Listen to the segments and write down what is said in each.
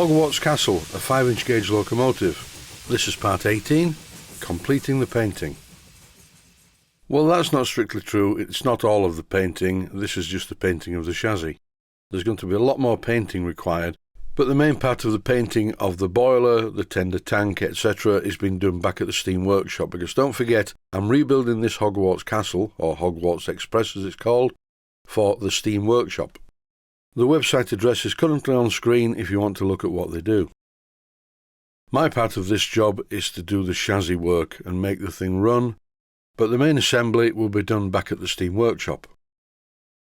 Hogwarts Castle, a 5-inch gauge locomotive. This is part 18, completing the painting. Well, that's not strictly true. It's not all of the painting. This is just the painting of the chassis. There's going to be a lot more painting required, but the main part of the painting of the boiler, the tender tank, etc. is being done back at the steam workshop, because don't forget, I'm rebuilding this Hogwarts Castle, or Hogwarts Express as it's called, for the steam workshop. The website address is currently on screen if you want to look at what they do. My part of this job is to do the chassis work and make the thing run, but the main assembly will be done back at the steam workshop.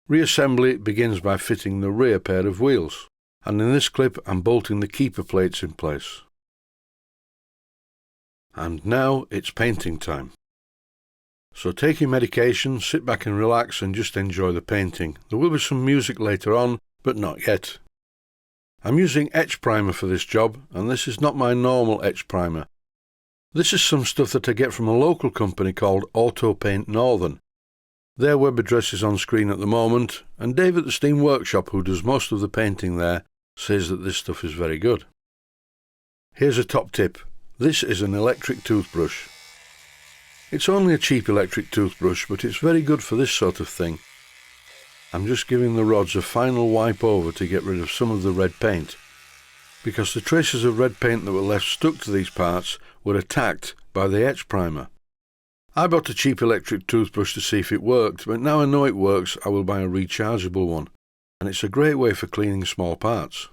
Reassembly begins by fitting the rear pair of wheels, and in this clip I'm bolting the keeper plates in place. And now it's painting time. So take your medication, sit back and relax and just enjoy the painting. There will be some music later on, but not yet. I'm using etch primer for this job, and this is not my normal etch primer. This is some stuff that I get from a local company called Auto Paint Northern. Their web address is on screen at the moment, and Dave at the Steam Workshop, who does most of the painting there, says that this stuff is very good. Here's a top tip. This is an electric toothbrush. It's only a cheap electric toothbrush, but it's very good for this sort of thing. I'm just giving the rods a final wipe over to get rid of some of the red paint, because the traces of red paint that were left stuck to these parts were attacked by the etch primer. I bought a cheap electric toothbrush to see if it worked, but now I know it works, I will buy a rechargeable one, and it's a great way for cleaning small parts.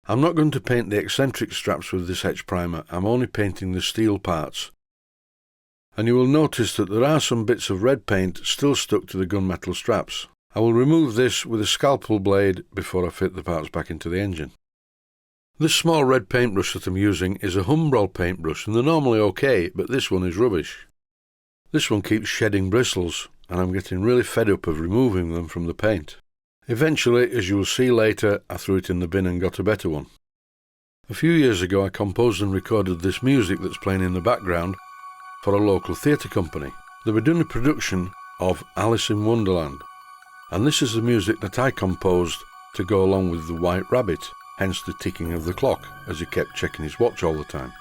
I'm not going to paint the eccentric straps with this etch primer, I'm only painting the steel parts. And you will notice that there are some bits of red paint still stuck to the gunmetal straps. I will remove this with a scalpel blade before I fit the parts back into the engine. This small red paintbrush that I'm using is a Humbrol paintbrush, and they're normally okay, but this one is rubbish. This one keeps shedding bristles, and I'm getting really fed up of removing them from the paint. Eventually, as you will see later, I threw it in the bin and got a better one. A few years ago I composed and recorded this music that's playing in the background for a local theatre company. They were doing a production of Alice in Wonderland, and this is the music that I composed to go along with the White Rabbit, hence the ticking of the clock, as he kept checking his watch all the time.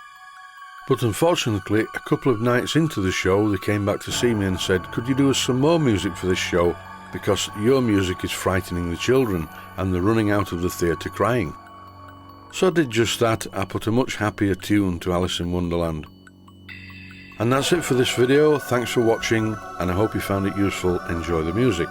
But unfortunately, a couple of nights into the show, they came back to see me and said, "Could you do us some more music for this show, because your music is frightening the children and they're running out of the theatre crying." So I did just that. I put a much happier tune to Alice in Wonderland. And that's it for this video. Thanks for watching, and I hope you found it useful. Enjoy the music.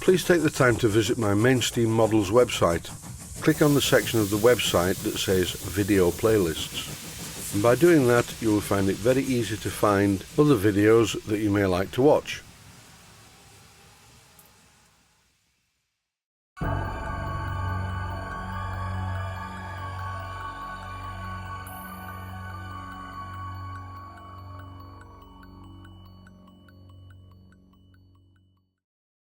please take the time to visit my Mainsteam Models website. Click on the section of the website that says Video Playlists. And by doing that, you will find it very easy to find other videos that you may like to watch.